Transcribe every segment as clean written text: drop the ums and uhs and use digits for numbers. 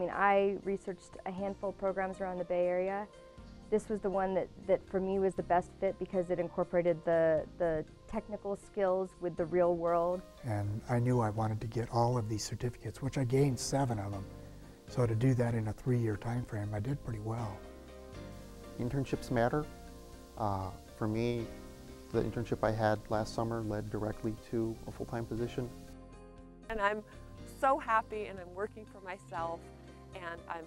mean, I researched a handful of programs around the Bay Area. This was the one that for me was the best fit because it incorporated the technical skills with the real world. And I knew I wanted to get all of these certificates, which I gained 7 of them. So to do that in a 3-year time frame, I did pretty well. Internships matter. For me, the internship I had last summer led directly to a full-time position. And I'm so happy, and I'm working for myself, and I'm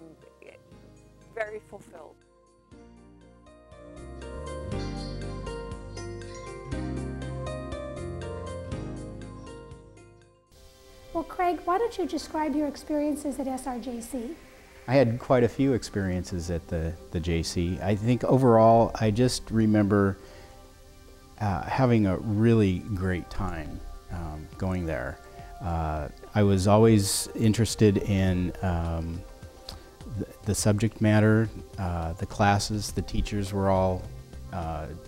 very fulfilled. Well, Craig, why don't you describe your experiences at SRJC? I had quite a few experiences at the JC. I think overall, I just remember having a really great time going there. I was always interested in the subject matter, the classes, the teachers were all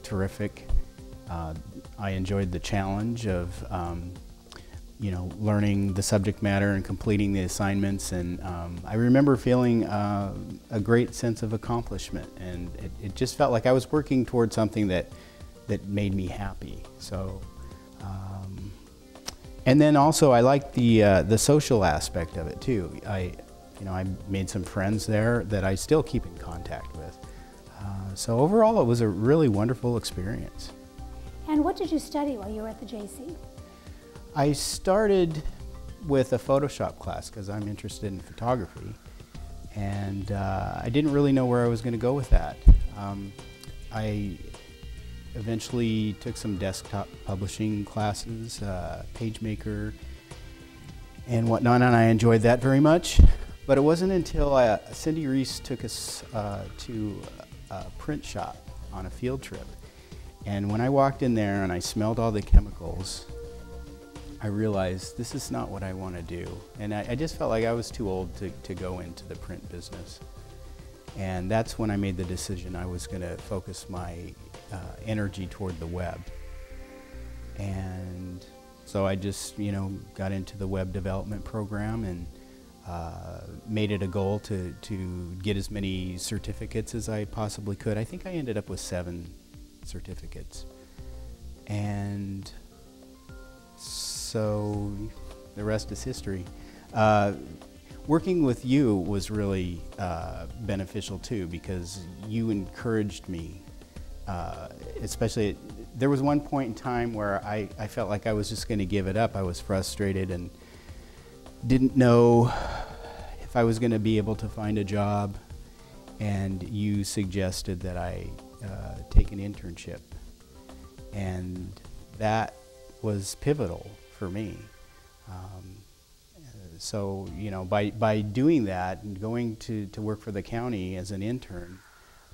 terrific. I enjoyed the challenge of learning the subject matter and completing the assignments, and I remember feeling a great sense of accomplishment, and it just felt like I was working towards something that made me happy. So, and then also I liked the social aspect of it too. I made some friends there that I still keep in contact with. So overall, it was a really wonderful experience. And what did you study while you were at the JC? I started with a Photoshop class because I'm interested in photography, and I didn't really know where I was going to go with that. I eventually took some desktop publishing classes, PageMaker and whatnot, and I enjoyed that very much. But it wasn't until Cindy Reese took us to a print shop on a field trip, and when I walked in there and I smelled all the chemicals, I realized this is not what I want to do. And I just felt like I was too old to go into the print business. And that's when I made the decision I was going to focus my energy toward the web. And so I just, got into the web development program and made it a goal to get as many certificates as I possibly could. I think I ended up with 7 certificates. And so the rest is history. Working with you was really beneficial too, because you encouraged me, especially, there was one point in time where I felt like I was just going to give it up. I was frustrated and didn't know if I was going to be able to find a job, and you suggested that I take an internship, and that was pivotal for me. So, by doing that and going to work for the county as an intern,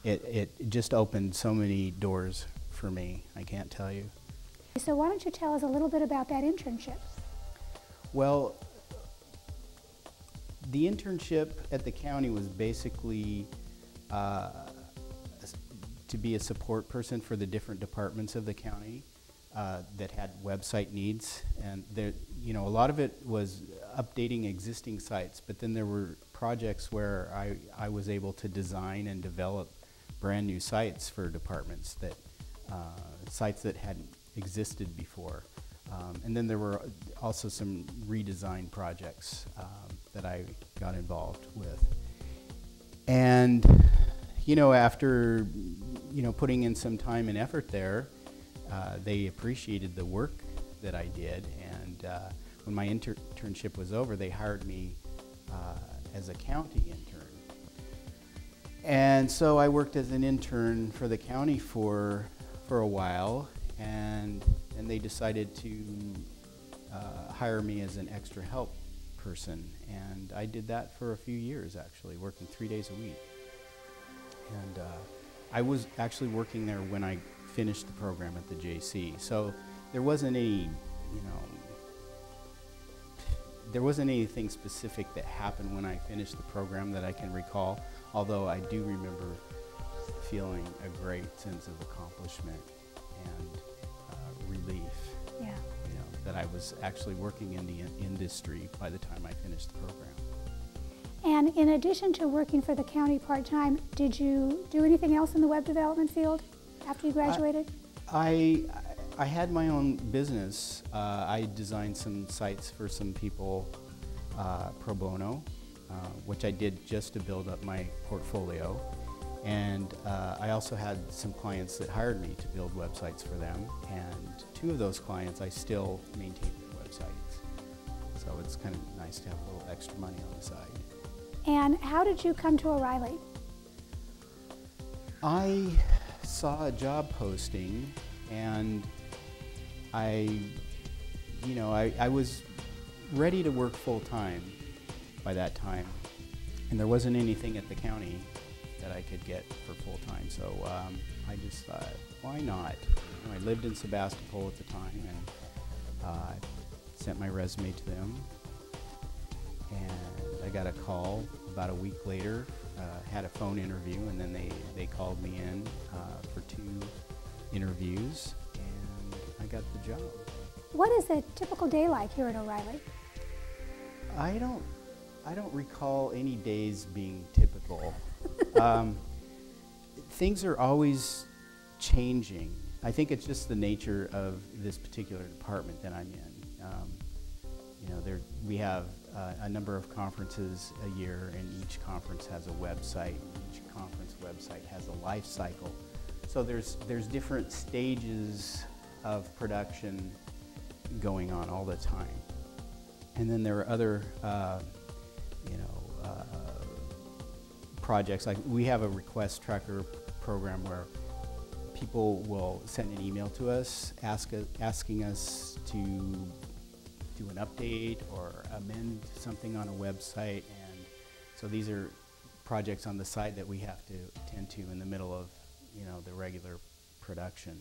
it just opened so many doors for me, I can't tell you. So why don't you tell us a little bit about that internship? Well, the internship at the county was basically to be a support person for the different departments of the county that had website needs, and there, a lot of it was updating existing sites, but then there were projects where I was able to design and develop brand new sites for departments, that sites that hadn't existed before. And then there were also some redesign projects that I got involved with. And after putting in some time and effort there, they appreciated the work that I did, and when my internship was over, they hired me as a county intern. And so I worked as an intern for the county for a while, and they decided to hire me as an extra help person, and I did that for a few years, actually, working 3 days a week. And I was actually working there when I finished the program at the JC, so there wasn't any, there wasn't anything specific that happened when I finished the program that I can recall, although I do remember feeling a great sense of accomplishment and relief. Yeah. That I was actually working in the industry by the time I finished the program. And in addition to working for the county part-time, did you do anything else in the web development field after you graduated? I had my own business. I designed some sites for some people pro bono, which I did just to build up my portfolio. And I also had some clients that hired me to build websites for them. And 2 of those clients, I still maintain their websites. So it's kind of nice to have a little extra money on the side. And how did you come to O'Reilly? I saw a job posting, and I was ready to work full-time by that time, and there wasn't anything at the county that I could get for full-time, so I just thought, why not? You know, I lived in Sebastopol at the time, and I sent my resume to them, and I got a call about a week later, had a phone interview, and then they called me in for 2 interviews, and I got the job. What is a typical day like here at O'Reilly? I don't recall any days being typical. Things are always changing. I think it's just the nature of this particular department that I'm in. You know, we have a number of conferences a year, and each conference has a website. Each conference website has a life cycle. So there's different stages of production going on all the time. And then there are other, projects. Like we have a request tracker program where people will send an email to us asking us to do an update or amend something on a website, and so these are projects on the side that we have to attend to in the middle of the regular production.